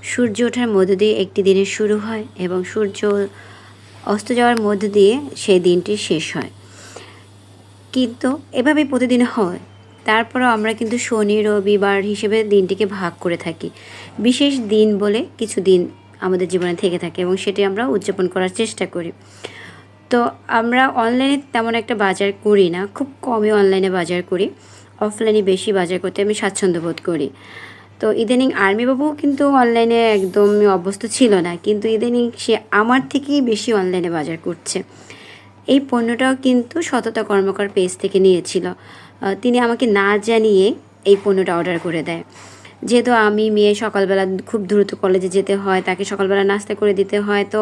সূর্য ওঠার মধ্য দিয়ে একটি দিনের শুরু হয় এবং সূর্য অস্ত যাওয়ার মধ্য দিয়ে সেই দিনটি শেষ হয়। কিন্তু এভাবেই প্রতিদিন হয়। তারপরেও আমরা কিন্তু শনি রবিবার হিসেবে দিনটিকে ভাগ করে থাকি। বিশেষ দিন বলে কিছু দিন আমাদের জীবনে থেকে থাকে এবং সেটি আমরা উদযাপন করার চেষ্টা করি। তো আমরা অনলাইনে তেমন একটা বাজার করি না, খুব কমই অনলাইনে বাজার করি। অফলাইনে বেশি বাজার করতে আমি স্বাচ্ছন্দ্য বোধ করি। তো ইদানিং আর্মি বাবুও কিন্তু অনলাইনে একদমই অভ্যস্ত ছিল না, কিন্তু ইদানিং সে আমার থেকেই বেশি অনলাইনে বাজার করছে। এই পণ্যটাও কিন্তু সততা কর্মকার পেজ থেকে নিয়েছিল। তিনি আমাকে না জানিয়ে এই পণ্যটা অর্ডার করে দেয়। যেহেতু আমি মেয়ে, সকালবেলা খুব দ্রুত কলেজে যেতে হয়, তাকে সকালবেলা নাস্তা করে দিতে হয়, তো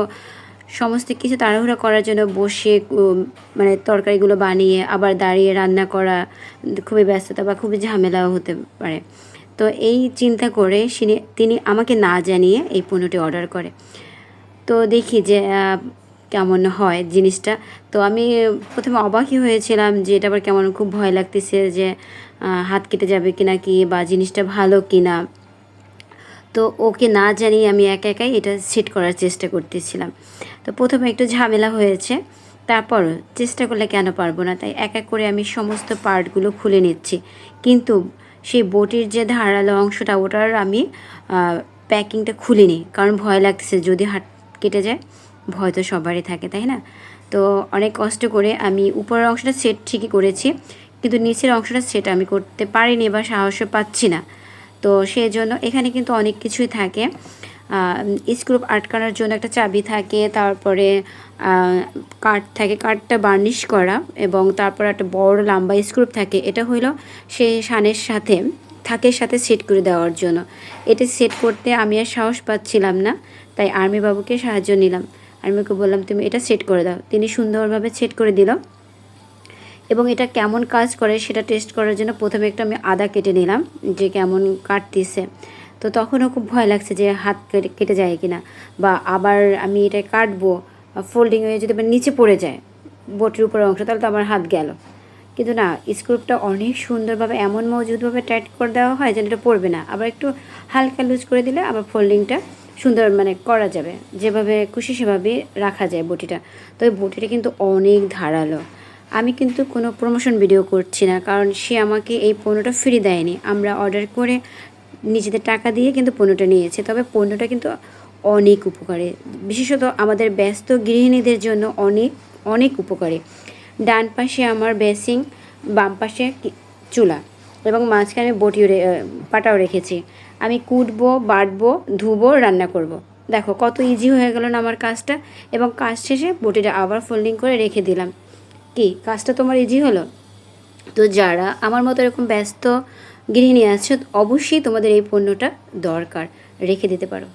সমস্ত কিছু তাড়াহুড়া করার জন্য বসে মানে তরকারিগুলো বানিয়ে আবার দাঁড়িয়ে রান্না করা খুবই ব্যস্ততা বা খুবই ঝামেলাও হতে পারে। তো এই চিন্তা করে তিনি আমাকে না জানিয়ে এই পণ্যটি অর্ডার করে। তো দেখি যে কেমন হয় জিনিসটা। তো আমি প্রথমে অবাকই হয়েছিলাম যে এটা আবার কেমন, খুব ভয় লাগতেছে যে হাত কেটে যাবে কিনা কি, বা জিনিসটা ভালো কিনা। তো ওকে না জানিয়ে আমি একা একাই এটা সেট করার চেষ্টা করতেছিলাম। তো প্রথমে একটু ঝামেলা হয়েছে, তারপর চেষ্টা করলে কেন পারবো না, তাই এক এক করে আমি সমস্ত পার্টগুলো খুলে নিচ্ছি। কিন্তু সেই বটির যে ধারালো অংশটা, ওটার আমি প্যাকিংটা খুলিনি, কারণ ভয় লাগতেছে যদি হাত কেটে যায়। ভয় তো সবারই থাকে, তাই না? তো অনেক কষ্ট করে আমি উপরের অংশটা সেট ঠিকই করেছি, কিন্তু নিচের অংশটা সেট আমি করতে পারিনি বা সাহসও পাচ্ছি না। তো সেই জন্য এখানে কিন্তু অনেক কিছুই থাকে। স্ক্রু আটকানোর জন্য একটা চাবি থাকে, তারপরে কাঠ থাকে, কাঠটা বার্নিশ করা, এবং তারপর একটা বড় লম্বা স্ক্রু থাকে। এটা হলো সেই শানের সাথে থাকের সাথে সেট করে দেওয়ার জন্য। এটা সেট করতে আমি আর সাহস পাচ্ছিলাম না, তাই আর্মি বাবুকে সাহায্য নিলাম। আর্মিকে বললাম তুমি এটা সেট করে দাও। তিনি সুন্দরভাবে সেট করে দিল। এবং এটা কেমন কাজ করে সেটা টেস্ট করার জন্য প্রথমে একটা আমি আদা কেটে নিলাম, যে কেমন কাটতেছে। তো তখনও খুব ভয় লাগছে যে হাত কেটে যায় কিনা, বা আবার আমি এটা কাটবো, ফোল্ডিং হয়ে যদি নিচে পড়ে যায় বটির উপরের অংশ, তাহলে তো আমার হাত গেল। কিন্তু না, স্ক্রুপটা অনেক সুন্দরভাবে এমন মজবুতভাবে টাইট করে দেওয়া হয় যেন এটা পড়বে না। আবার একটু হালকা লুজ করে দিলে আবার ফোল্ডিংটা সুন্দর করা যাবে, যেভাবে খুশি সেভাবে রাখা যায় বটিটা। তো এই বটিটা কিন্তু অনেক ধারালো। আমি কিন্তু কোনো প্রমোশন ভিডিও করছি না, কারণ সে আমাকে এই পণ্যটা ফ্রি দেয়নি। আমরা অর্ডার করে নিজেদের টাকা দিয়ে কিন্তু পণ্যটা নিয়েছে। তবে পণ্যটা কিন্তু অনেক উপকারী, বিশেষত আমাদের ব্যস্ত গৃহিণীদের জন্য অনেক অনেক উপকারী। ডান পাশে আমার বেসিং, বাম পাশে চুলা, এবং মাঝখানে পাটাও রেখেছি। আমি কুটবো, বাটবো, ধুবো, রান্না করব। দেখো কত ইজি হয়ে গেল না আমার কাজটা। এবং কাজ শেষে বটিটা আবার ফোল্ডিং করে রেখে দিলাম। কি কাজটা তোমার ইজি হলো? তো যারা আমার মতো এরকম ব্যস্ত গৃহিণী আছো, অবশ্যই তোমাদের এই পণ্যটা দরকার, রেখে দিতে পারো।